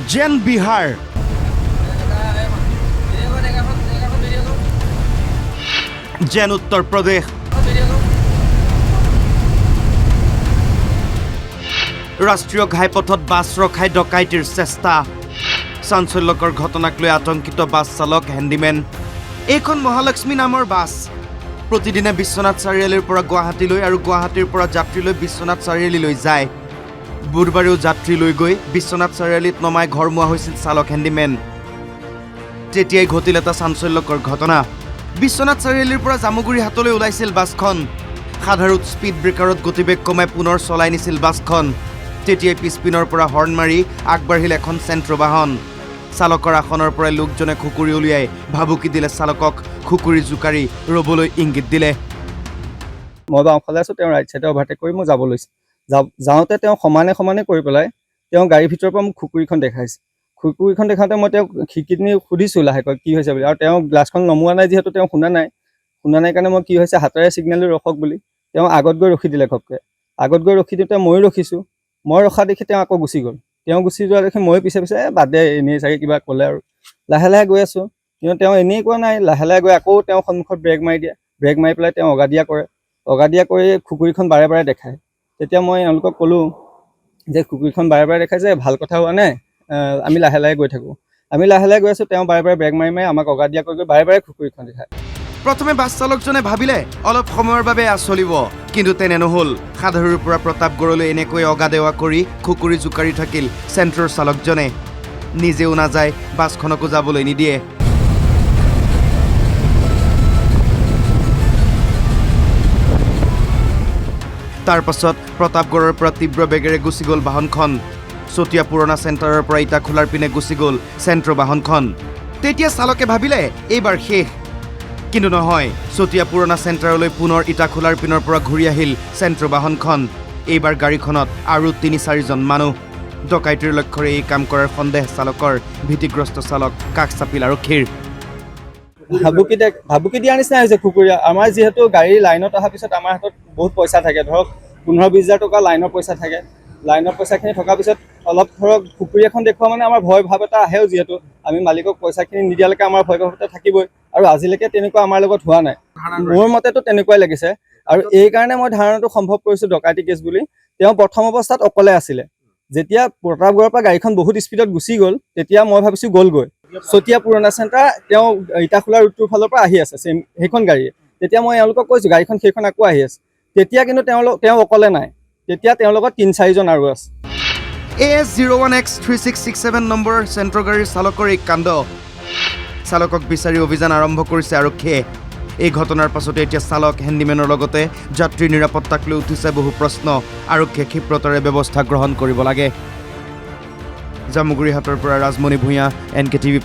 যেন বিহাৰ যেন উত্তৰ প্ৰদেশ ৰাষ্ট্ৰীয় ঘাইপথত বাছ ৰখাই ডকাইতিৰ চেষ্টা চাঞ্চল্যকৰ ঘটনাক লৈ আতংকিত বাছ চালক হেণ্ডিমেন এইখন মহালক্ষ্মী নামৰ বাছ প্ৰতিদিনে বিশ্বনাথ চাৰিআলিৰ পৰা গুৱাহাটীলৈ আৰু গুৱাহাটীৰ পৰা যাত্ৰীলৈ বিশ্বনাথ চাৰিআলিলৈ যায় বুধবাৰেও যাত্ৰী লৈ গৈ বিশ্বনাথ চাৰিআলিত নমাই ঘৰমুৱা হৈছিল চালক হেণ্ডিমেন তেতিয়াই ঘটিল এটা চাঞ্চল্যকৰ ঘটনা বিশ্বনাথ চাৰিআলিৰ পৰা জামুগুৰি হাটলৈ ওলাইছিল বাছখন সাধাৰণ স্পীড ব্ৰেকাৰত গতিবেগ কমাই পুনৰ চলাই নিছিল বাছখন তেতিয়াই পিছপিনৰ পৰা হৰ্ণ মাৰি আগবাঢ়িল এখন চেণ্ট্ৰ বাহন চালকৰ আসনৰ পৰাই লোকজনে খুকুৰি উলিয়াই ভাবুকি দিলে চালকক খুকুৰি জোকাৰি ৰ'বলৈ ইংগিত দিলে মই বাওঁফালে আছোঁ তেওঁ ৰাইট চাইডে অভাৰটেক কৰি মই যাব লৈছোঁ যাওঁতে তেওঁ সমানে কৰি পেলাই তেওঁ গাড়ীৰ ভিতৰৰ পৰা মোক খুকুৰিখন দেখাইছে খুকুৰিখন দেখাওঁতে মই তেওঁক খিৰিকীখিনি সুধিছোঁ লাহেকৈ কি হৈছে বুলি আৰু তেওঁ গ্লাছখন নমোৱা নাই যিহেতু তেওঁ শুনা নাই কাৰণে মই কি হৈছে হাতেৰে ছিগনেল ৰখক বুলি তেওঁ আগত গৈ ৰখি দিলে ঘপকৈ আগত গৈ ৰখি দিওঁতে ময়ো ৰখিছোঁ মই ৰখা দেখি তেওঁ আকৌ গুচি গ'ল তেওঁ গুচি যোৱা দেখি মই পিছে বাদ দে এনেই চাগে কিবা ক'লে আৰু লাহে গৈ আছোঁ কিন্তু তেওঁ এনেই কোৱা নাই লাহে গৈ আকৌ তেওঁ সন্মুখত ব্ৰেক মাৰি দিয়ে ব্ৰেক মাৰি পেলাই তেওঁ অগাদিয়া কৰি খুকুৰিখন বাৰে দেখায় তেতিয়া মই এওঁলোকক ক'লোঁ যে খুকুৰিখন বাৰে দেখাইছে ভাল কথা হোৱা নাই আমি লাহে গৈ থাকোঁ আমি লাহে গৈ আছোঁ তেওঁ বাৰে ব্ৰেক মাৰি আমাক অগাদিয়া কৰি বাৰে খুকুৰিখন দেখায় প্ৰথমে বাছ চালকজনে ভাবিলে অলপ সময়ৰ বাবে চলিব কিন্তু তেনে নহ'ল সাধাৰুৰ পৰা প্ৰতাপগড়লৈ এনেকৈ অগাদেৱা কৰি খুকুৰি জোকাৰি থাকিল চেণ্ট্ৰৰ চালকজনে নিজেও নাযায় বাছখনকো যাবলৈ নিদিয়ে তাৰ পাছত প্ৰতাপগড়ৰ পৰা তীব্ৰ বেগেৰে গুচি গ'ল বাহনখন চতিয়া পুৰণা চেণ্টাৰৰ পৰা ইটাখোলাৰ পিনে গুচি গ'ল চেণ্ট্ৰ বাহনখন তেতিয়া চালকে ভাবিলে এইবাৰ শেষ কিন্তু নহয় চতিয়া পুৰণা চেণ্টাৰলৈ পুনৰ ইটাখোলাৰ পিনৰ পৰা ঘূৰি আহিল চেণ্ট্ৰ বাহনখন এইবাৰ গাড়ীখনত আৰু ৩-৪জন মানুহ ডকাইতিৰ লক্ষ্যৰে এই কাম কৰাৰ সন্দেহ চালকৰ ভীতিগ্ৰস্ত চালক কাষ চাপিল আৰক্ষীৰ ভাবুকি দিয়া নিচিনা হৈছে খুকুৰীয়া আমাৰ যিহেতু গাড়ী লাইনত অহাৰ পিছত আমাৰ হাতত বহুত পইচা থাকে ধৰক ১৫-২০ হাজাৰ টকা লাইনৰ পইচা থাকে লাইনৰ পইচাখিনি থকাৰ পিছত অলপ ধৰক খুকুৰি এখন দেখুওৱা মানে আমাৰ ভয় ভাৱ এটা আহেও যিহেতু আমি মালিকক পইচাখিনি নিদিয়ালৈকে আমাৰ ভয় ভাৱ এটা থাকিবই আৰু আজিলৈকে তেনেকুৱা আমাৰ লগত হোৱা নাই মোৰ মতেতো তেনেকুৱাই লাগিছে আৰু এই কাৰণে মই ধাৰণাটো সম্ভৱ কৰিছোঁ ডকাইতি কেছ বুলি তেওঁ প্ৰথম অৱস্থাত অকলে আছিলে যেতিয়া প্ৰতাপগড়ৰ পৰা গাড়ীখন বহুত স্পীডত গুচি গ'ল তেতিয়া মই ভাবিছোঁ গ'লগৈ চতিয়া পুৰণা চেণ্টাৰ তেওঁ ইটাখোলা ৰুটটোৰ ফালৰ পৰা আহি আছে সেইখন গাড়ীয়ে তেতিয়া মই এওঁলোকক কৈছোঁ গাড়ীখন সেইখন আকৌ আহি আছে তেতিয়া কিন্তু তেওঁ অকলে নাই তেতিয়া তেওঁৰ লগত ৩-৪জন আৰু আছে AS01X3667 নম্বৰৰ চেণ্ট্ৰ গাড়ীৰ চালকৰ এই কাণ্ড চালকক বিচাৰি অভিযান আৰম্ভ কৰিছে আৰক্ষীয়ে এই ঘটনাৰ পাছতে এতিয়া চালক হেণ্ডিমেনৰ লগতে যাত্ৰীৰ নিৰাপত্তাক লৈ উঠিছে বহু প্ৰশ্ন আৰক্ষীয়ে ক্ষীপ্ৰতাৰে ব্যৱস্থা গ্ৰহণ কৰিব লাগে জামুগুৰি হাটৰ পৰা ৰাজমণি ভূঞা NKTV+